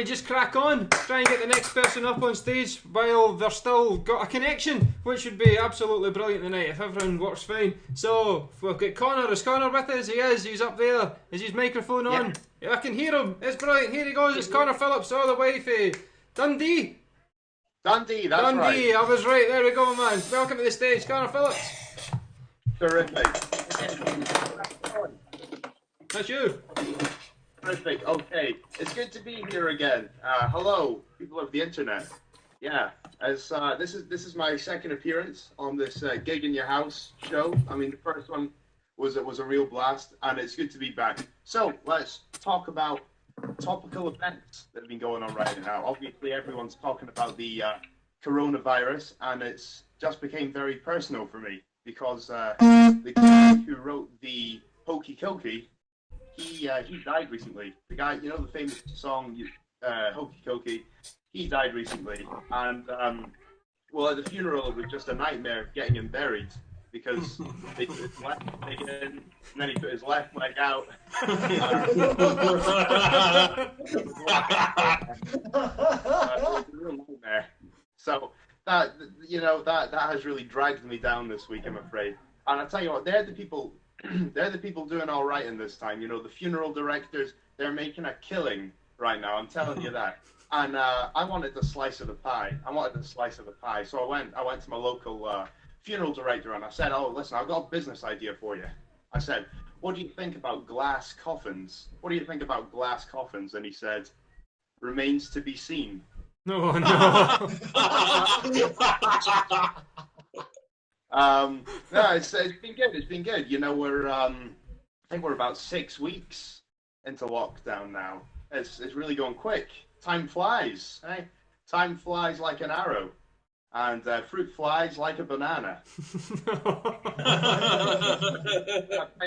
we just crack on? Try and get the next person up on stage while they're still got a connection, which would be absolutely brilliant tonight if everyone works fine. So, we've got Conor. Is Conor with us? He is. He's up there. Is his microphone on? Yeah, I can hear him. It's brilliant. Here he goes. It's Conor Phillips, all the way from Dundee. Dundee, that's right. Dundee, I was right. There we go, man. Welcome to the stage, Conor Phillips. Terrific. That's you. Perfect. Okay, it's good to be here again. Hello, people of the internet. Yeah, as this is my second appearance on this Gig in Your House show. I mean, the first one was a real blast, and it's good to be back. So let's talk about topical events that have been going on right now. Obviously, everyone's talking about the coronavirus, and it's just became very personal for me because the guy who wrote the Hokey Cokey. He died recently. The guy, you know, the famous song Hokey Cokey. He died recently, and well, at the funeral it was just a nightmare getting him buried because they put his left leg in, and then he put his left leg out. It was a real nightmare. So that that has really dragged me down this week, I'm afraid. And I tell you what, they're the people doing all right in this time. You know, the funeral directors, they're making a killing right now. I'm telling you that. And I wanted a slice of the pie. So I went to my local funeral director and I said, "Oh, listen, I've got a business idea for you." I said, "What do you think about glass coffins? What do you think about glass coffins?" And he said, "Remains to be seen." No. No, it's been good. It's been good. You know, I think we're about 6 weeks into lockdown now. It's really going quick. Time flies, eh? Time flies like an arrow, and fruit flies like a banana.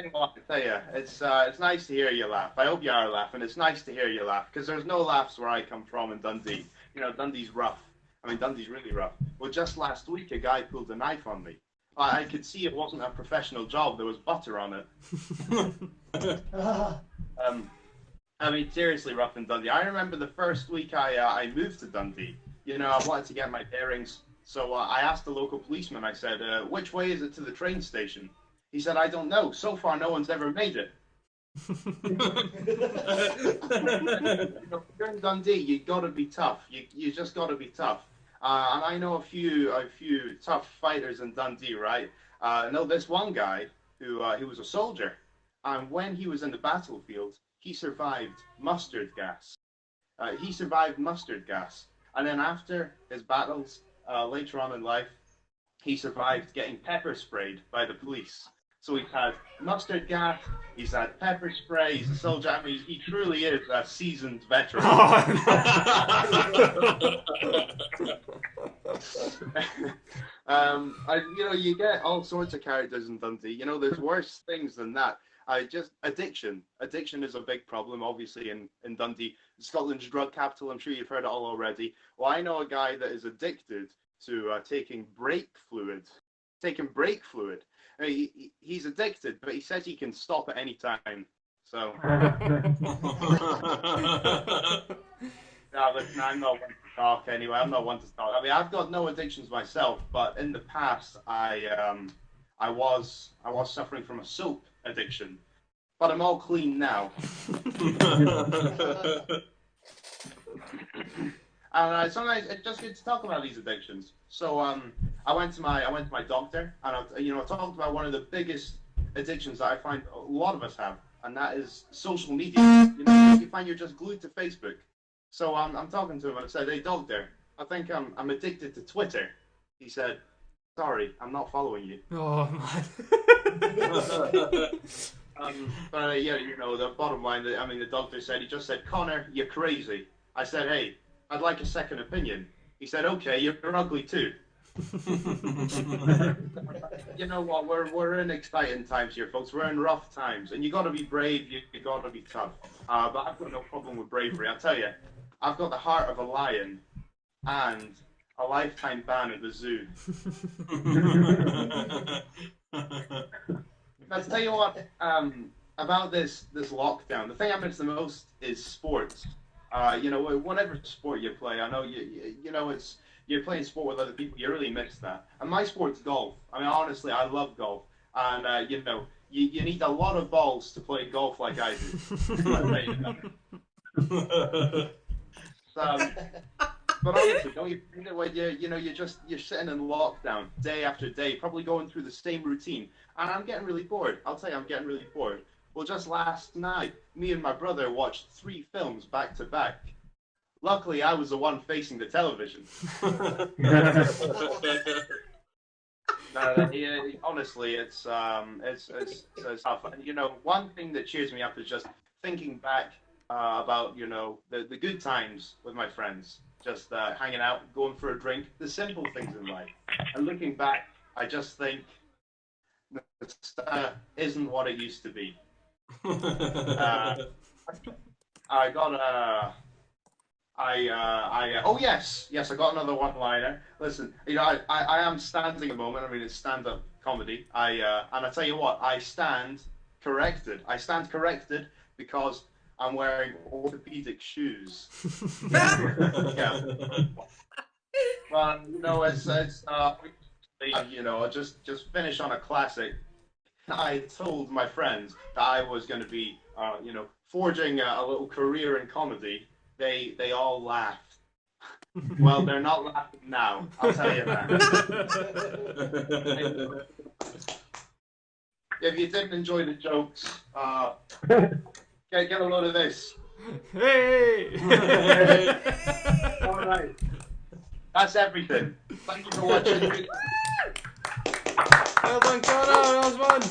I tell you, it's nice to hear you laugh. I hope you are laughing. It's nice to hear you laugh because there's no laughs where I come from in Dundee. You know, Dundee's rough. I mean, Dundee's really rough. Well, just last week, a guy pulled a knife on me. I could see it wasn't a professional job. There was butter on it. I mean, seriously, rough in Dundee. I remember the first week I moved to Dundee. You know, I wanted to get my bearings. So I asked the local policeman, I said, "Which way is it to the train station?" He said, "I don't know. So far, no one's ever made it." You know, if you're in Dundee, you gotta be tough. You just gotta be tough. And I know a few tough fighters in Dundee, right? I know this one guy who was a soldier, and when he was in the battlefield, he survived mustard gas. And then after his battles, later on in life, he survived getting pepper sprayed by the police. So he's had mustard gas, he's had pepper spray, he's a soldier. I mean, he truly is a seasoned veteran. You know, you get all sorts of characters in Dundee. You know, there's worse things than that. Addiction. Addiction is a big problem, obviously, in Dundee. Scotland's drug capital, I'm sure you've heard it all already. Well, I know a guy that is addicted to taking brake fluid. I mean, he's addicted, but he says he can stop at any time. So, no, listen, I'm not one to talk anyway. I'm not one to talk. I mean, I've got no addictions myself, but in the past, I was suffering from a soap addiction, but I'm all clean now. And sometimes it's just good to talk about these addictions. So I went to my doctor, and I talked about one of the biggest addictions that I find a lot of us have, and that is social media. You know, you find you're just glued to Facebook. So I'm talking to him, and I said, "Hey doctor, I think I'm addicted to Twitter." He said, "Sorry, I'm not following you." Oh man. But yeah, you know, the bottom line. I mean, the doctor said, he just said, "Conor, you're crazy." I said, "Hey, I'd like a second opinion." He said, "Okay, you're ugly too." You know what? We're in exciting times here, folks. We're in rough times, and you got to be brave. You got to be tough. But I've got no problem with bravery. I tell you, I've got the heart of a lion and a lifetime ban at the zoo. Let's tell you what. About this lockdown, the thing I miss the most is sports. You know, whatever sport you play, I know you know it's you're playing sport with other people. You really miss that. And my sport's golf. I mean, honestly, I love golf, and you know, you need a lot of balls to play golf like I do. So, but honestly, don't you think that when you know you're sitting in lockdown day after day, probably going through the same routine, and I'm getting really bored. I'll tell you, I'm getting really bored. Well, just last night, me and my brother watched 3 films back to back. Luckily, I was the one facing the television. No, yeah, honestly, it's tough. And, you know, one thing that cheers me up is just thinking back about you know the good times with my friends, just hanging out, going for a drink, the simple things in life. And looking back, I just think isn't what it used to be. I got a. Oh yes, I got another one-liner. Listen, you know, I am standing at the moment. I mean, it's stand-up comedy. And I tell you what, I stand corrected. I stand corrected because I'm wearing orthopedic shoes. Yeah. But no, it's you know, I'll just finish on a classic. I told my friends that I was going to be, you know, forging a little career in comedy. They all laughed. Well, they're not laughing now. I'll tell you that. If you didn't enjoy the jokes, get a load of this. Hey! All right. That's everything. Thank you for watching. Well done, Conor. That was fun.